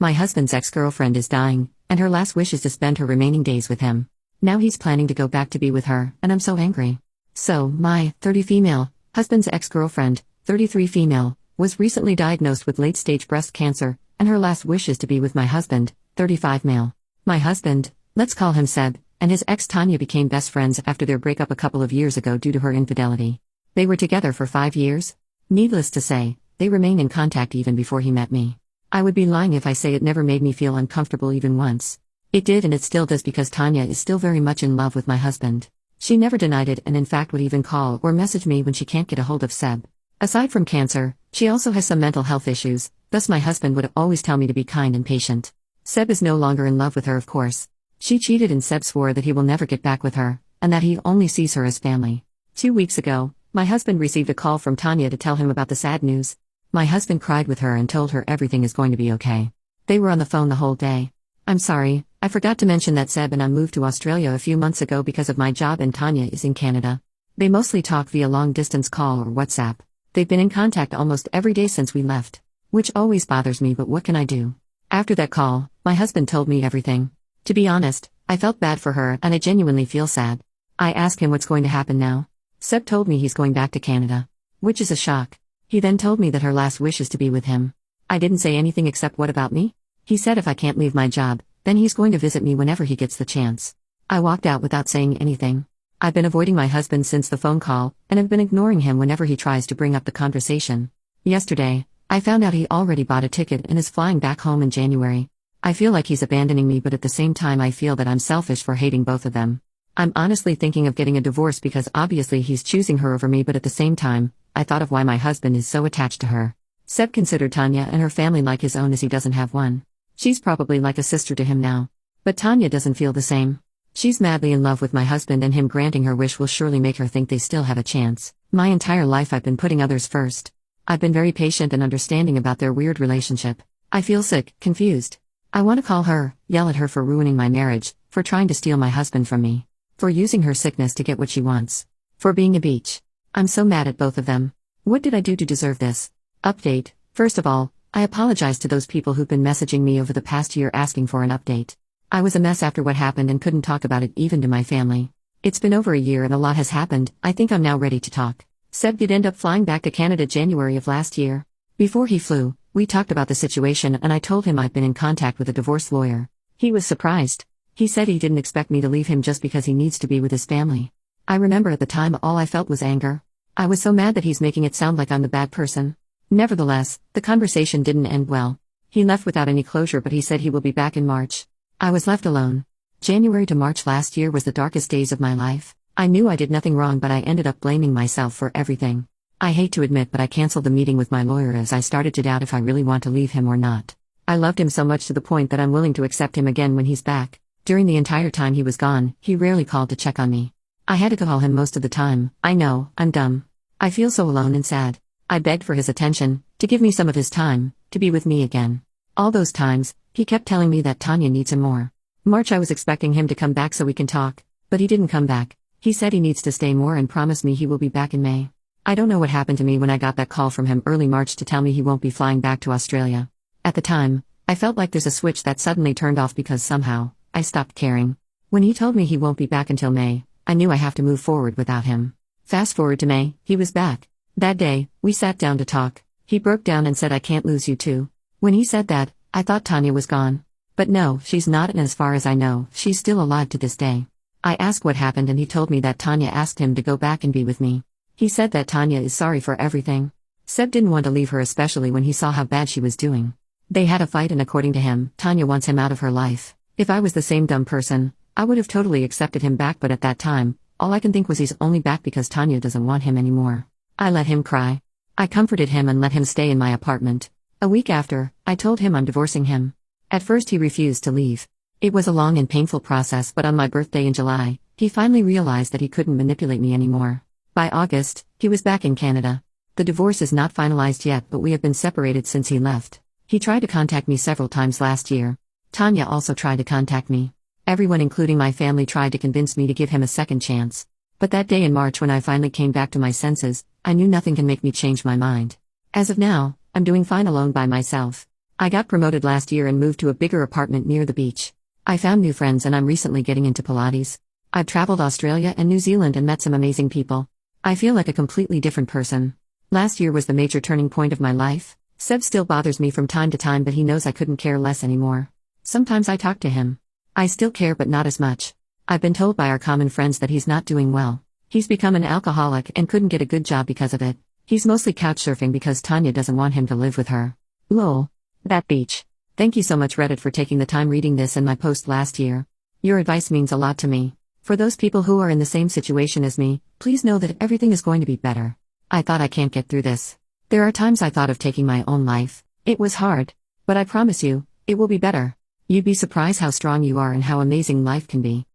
My husband's ex-girlfriend is dying, and her last wish is to spend her remaining days with him. Now he's planning to go back to be with her, and I'm so angry. So, my 30 female husband's ex-girlfriend, 33 female, was recently diagnosed with late-stage breast cancer, and her last wish is to be with my husband, 35 male. My husband, let's call him Seb, and his ex Tanya became best friends after their breakup a couple of years ago due to her infidelity. They were together for 5 years. Needless to say, they remain in contact even before he met me. I would be lying if I say it never made me feel uncomfortable even once. It did, and it still does, because Tanya is still very much in love with my husband. She never denied it, and in fact would even call or message me when she can't get a hold of Seb. Aside from cancer, she also has some mental health issues, thus my husband would always tell me to be kind and patient. Seb is no longer in love with her, of course. She cheated, and Seb swore that he will never get back with her, and that he only sees her as family. 2 weeks ago, my husband received a call from Tanya to tell him about the sad news. My husband cried with her and told her everything is going to be okay. They were on the phone the whole day. I'm sorry, I forgot to mention that Seb and I moved to Australia a few months ago because of my job, and Tanya is in Canada. They mostly talk via long-distance call or WhatsApp. They've been in contact almost every day since we left. Which always bothers me, but what can I do? After that call, my husband told me everything. To be honest, I felt bad for her, and I genuinely feel sad. I asked him what's going to happen now. Seb told me he's going back to Canada. Which is a shock. He then told me that her last wish is to be with him. I didn't say anything except what about me? He said if I can't leave my job, then he's going to visit me whenever he gets the chance. I walked out without saying anything. I've been avoiding my husband since the phone call, and have been ignoring him whenever he tries to bring up the conversation. Yesterday, I found out he already bought a ticket and is flying back home in January. I feel like he's abandoning me, but at the same time I feel that I'm selfish for hating both of them. I'm honestly thinking of getting a divorce because obviously he's choosing her over me, but at the same time, I thought of why my husband is so attached to her. Seb considered Tanya and her family like his own, as he doesn't have one. She's probably like a sister to him now. But Tanya doesn't feel the same. She's madly in love with my husband, and him granting her wish will surely make her think they still have a chance. My entire life I've been putting others first. I've been very patient and understanding about their weird relationship. I feel sick, confused. I want to call her, yell at her for ruining my marriage, for trying to steal my husband from me, for using her sickness to get what she wants, for being a bitch. I'm so mad at both of them. What did I do to deserve this? Update. First of all, I apologize to those people who've been messaging me over the past year asking for an update. I was a mess after what happened and couldn't talk about it even to my family. It's been over a year and a lot has happened. I think I'm now ready to talk. Seb did end up flying back to Canada January of last year. Before he flew, we talked about the situation and I told him I've been in contact with a divorce lawyer. He was surprised. He said he didn't expect me to leave him just because he needs to be with his family. I remember at the time all I felt was anger. I was so mad that he's making it sound like I'm the bad person. Nevertheless, the conversation didn't end well. He left without any closure, but he said he will be back in March. I was left alone. January to March last year was the darkest days of my life. I knew I did nothing wrong, but I ended up blaming myself for everything. I hate to admit, but I canceled the meeting with my lawyer as I started to doubt if I really want to leave him or not. I loved him so much to the point that I'm willing to accept him again when he's back. During the entire time he was gone, he rarely called to check on me. I had to call him most of the time. I know, I'm dumb. I feel so alone and sad. I begged for his attention, to give me some of his time, to be with me again. All those times, he kept telling me that Tanya needs him more. March I was expecting him to come back so we can talk, but he didn't come back. He said he needs to stay more and promised me he will be back in May. I don't know what happened to me when I got that call from him early March to tell me he won't be flying back to Australia. At the time, I felt like there's a switch that suddenly turned off because somehow, I stopped caring. When he told me he won't be back until May, I knew I have to move forward without him. Fast forward to May, he was back. That day, we sat down to talk. He broke down and said I can't lose you too. When he said that, I thought Tanya was gone. But no, she's not, and as far as I know, she's still alive to this day. I asked what happened and he told me that Tanya asked him to go back and be with me. He said that Tanya is sorry for everything. Seb didn't want to leave her, especially when he saw how bad she was doing. They had a fight and according to him, Tanya wants him out of her life. If I was the same dumb person, I would have totally accepted him back, but at that time, all I can think was he's only back because Tanya doesn't want him anymore. I let him cry. I comforted him and let him stay in my apartment. A week after, I told him I'm divorcing him. At first he refused to leave. It was a long and painful process, but on my birthday in July, he finally realized that he couldn't manipulate me anymore. By August, he was back in Canada. The divorce is not finalized yet, but we have been separated since he left. He tried to contact me several times last year. Tanya also tried to contact me. Everyone, including my family, tried to convince me to give him a second chance. But that day in March when I finally came back to my senses, I knew nothing can make me change my mind. As of now, I'm doing fine alone by myself. I got promoted last year and moved to a bigger apartment near the beach. I found new friends and I'm recently getting into Pilates. I've traveled Australia and New Zealand and met some amazing people. I feel like a completely different person. Last year was the major turning point of my life. Seb still bothers me from time to time, but he knows I couldn't care less anymore. Sometimes I talk to him. I still care, but not as much. I've been told by our common friends that he's not doing well. He's become an alcoholic and couldn't get a good job because of it. He's mostly couch surfing because Tanya doesn't want him to live with her. Lol. That beach. Thank you so much, Reddit, for taking the time reading this and my post last year. Your advice means a lot to me. For those people who are in the same situation as me, please know that everything is going to be better. I thought I can't get through this. There are times I thought of taking my own life. It was hard. But I promise you, it will be better. You'd be surprised how strong you are and how amazing life can be.